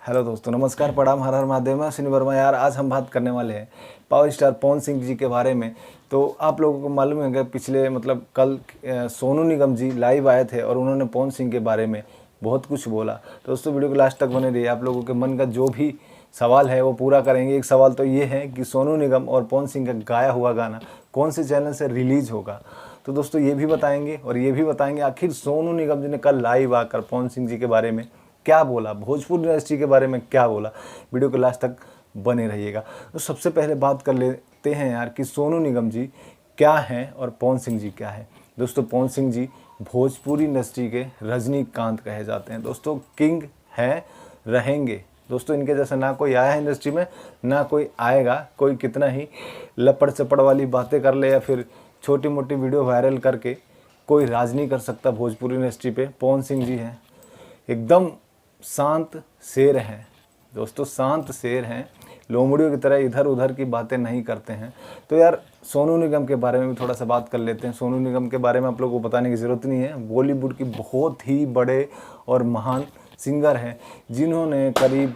Hello दोस्तों, नमस्कार, प्रणाम, हर हर महादेव। मैं अश्विनी वर्मा। यार आज हम बात करने वाले हैं पावर स्टार पवन सिंह जी के बारे में। तो आप लोगों को मालूम है कि पिछले कल सोनू निगम जी लाइव आए थे और उन्होंने पवन सिंह के बारे में बहुत कुछ बोला। तो दोस्तों वीडियो को लास्ट तक बने रहिए। आप लोगों के मन का जो भी सवाल है वो पूरा करेंगे। एक सवाल तो ये है कि सोनू निगम और पवन सिंह का गाया हुआ गाना कौन से चैनल से रिलीज़ होगा। तो दोस्तों ये भी बताएंगे और ये भी बताएंगे आखिर सोनू निगम जी ने कल लाइव आकर पवन सिंह जी के बारे में क्या बोला, भोजपुरी इंडस्ट्री के बारे में क्या बोला। वीडियो के लास्ट तक बने रहिएगा। तो सबसे पहले बात कर लेते हैं यार कि सोनू निगम जी क्या हैं और पवन सिंह जी क्या हैं। दोस्तों पवन सिंह जी भोजपुरी इंडस्ट्री के रजनीकांत कहे जाते हैं। दोस्तों किंग हैं, रहेंगे। दोस्तों इनके जैसा ना कोई आया है इंडस्ट्री में, ना कोई आएगा। कोई कितना ही लपड़ चपड़ वाली बातें कर ले या फिर छोटी मोटी वीडियो वायरल करके कोई राज नहीं कर सकता भोजपुरी इंडस्ट्री पे। पवन सिंह जी हैं एकदम शांत शेर हैं। दोस्तों शांत शेर हैं, लोमड़ियों की तरह इधर उधर की बातें नहीं करते हैं। तो यार सोनू निगम के बारे में भी थोड़ा सा बात कर लेते हैं। सोनू निगम के बारे में आप लोगों को बताने की ज़रूरत नहीं है। बॉलीवुड की बहुत ही बड़े और महान सिंगर हैं जिन्होंने करीब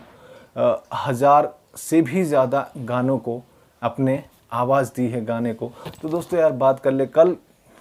1000 से भी ज़्यादा गानों को अपने आवाज़ दी है गाने को। तो दोस्तों यार बात कर ले, कल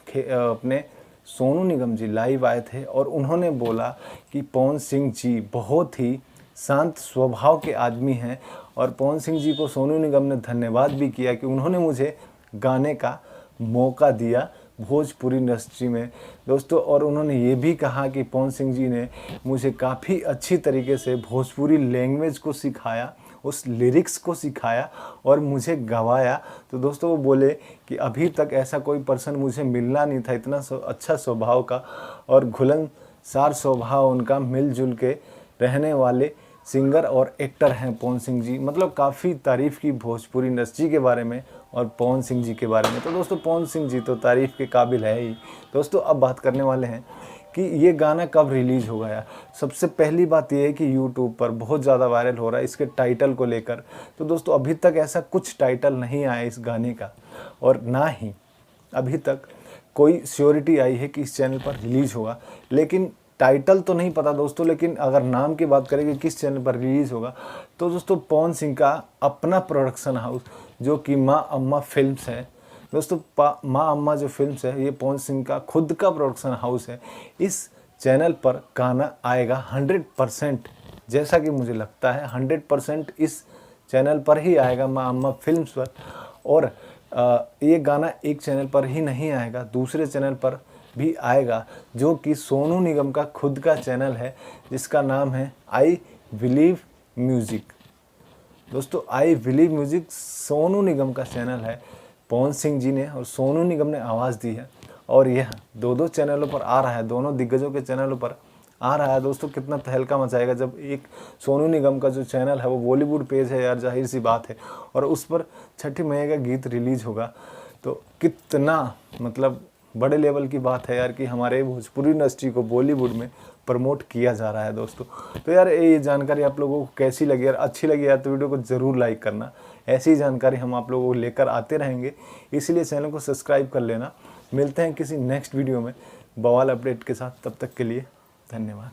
अपने सोनू निगम जी लाइव आए थे और उन्होंने बोला कि पवन सिंह जी बहुत ही शांत स्वभाव के आदमी हैं। और पवन सिंह जी को सोनू निगम ने धन्यवाद भी किया कि उन्होंने मुझे गाने का मौका दिया भोजपुरी इंडस्ट्री में। दोस्तों और उन्होंने ये भी कहा कि पवन सिंह जी ने मुझे काफ़ी अच्छी तरीके से भोजपुरी लैंग्वेज को सिखाया, उस लिरिक्स को सिखाया और मुझे गवाया। तो दोस्तों वो बोले कि अभी तक ऐसा कोई पर्सन मुझे मिलना नहीं था इतना अच्छा स्वभाव का और घुलनसार स्वभाव उनका, मिलजुल के रहने वाले सिंगर और एक्टर हैं पवन सिंह जी। काफ़ी तारीफ़ की भोजपुरी इंडस्ट्री के बारे में और पवन सिंह जी के बारे में। तो दोस्तों पवन सिंह जी तो तारीफ़ के काबिल है ही। दोस्तों अब बात करने वाले हैं कि ये गाना कब रिलीज़ होगा। यार सबसे पहली बात ये है कि यूट्यूब पर बहुत ज़्यादा वायरल हो रहा है इसके टाइटल को लेकर। तो दोस्तों अभी तक ऐसा कुछ टाइटल नहीं आया इस गाने का और ना ही अभी तक कोई श्योरिटी आई है कि इस चैनल पर रिलीज़ होगा। लेकिन टाइटल तो नहीं पता दोस्तों, लेकिन अगर नाम की बात करें कि किस चैनल पर रिलीज़ होगा तो दोस्तों पवन सिंह का अपना प्रोडक्शन हाउस जो कि माँ अम्मा फिल्म्स है। दोस्तों माँ अम्मा जो फिल्म्स है ये पवन सिंह का खुद का प्रोडक्शन हाउस है। इस चैनल पर गाना आएगा 100%, जैसा कि मुझे लगता है 100% इस चैनल पर ही आएगा, माँ अम्मा फिल्म्स पर। और ये गाना एक चैनल पर ही नहीं आएगा, दूसरे चैनल पर भी आएगा जो कि सोनू निगम का खुद का चैनल है जिसका नाम है आई बिलीव म्यूज़िक। दोस्तों I believe music Sonu Nigam का चैनल है। पवन सिंह जी ने और सोनू निगम ने आवाज़ दी है और यह दो चैनलों पर आ रहा है, दोनों दिग्गजों के चैनलों पर आ रहा है। दोस्तों कितना तहलका मचाएगा जब एक सोनू निगम का जो चैनल है वो बॉलीवुड पेज है यार, जाहिर सी बात है, और उस पर छठी मैया का गीत रिलीज़ होगा। तो कितना बड़े लेवल की बात है यार कि हमारे भोजपुरी इंडस्ट्री को बॉलीवुड में प्रमोट किया जा रहा है दोस्तों। तो यार ये जानकारी आप लोगों को कैसी लगी यार, अच्छी लगी यार तो वीडियो को ज़रूर लाइक करना। ऐसी जानकारी हम आप लोगों को लेकर आते रहेंगे, इसलिए चैनल को सब्सक्राइब कर लेना। मिलते हैं किसी नेक्स्ट वीडियो में बवाल अपडेट के साथ, तब तक के लिए धन्यवाद।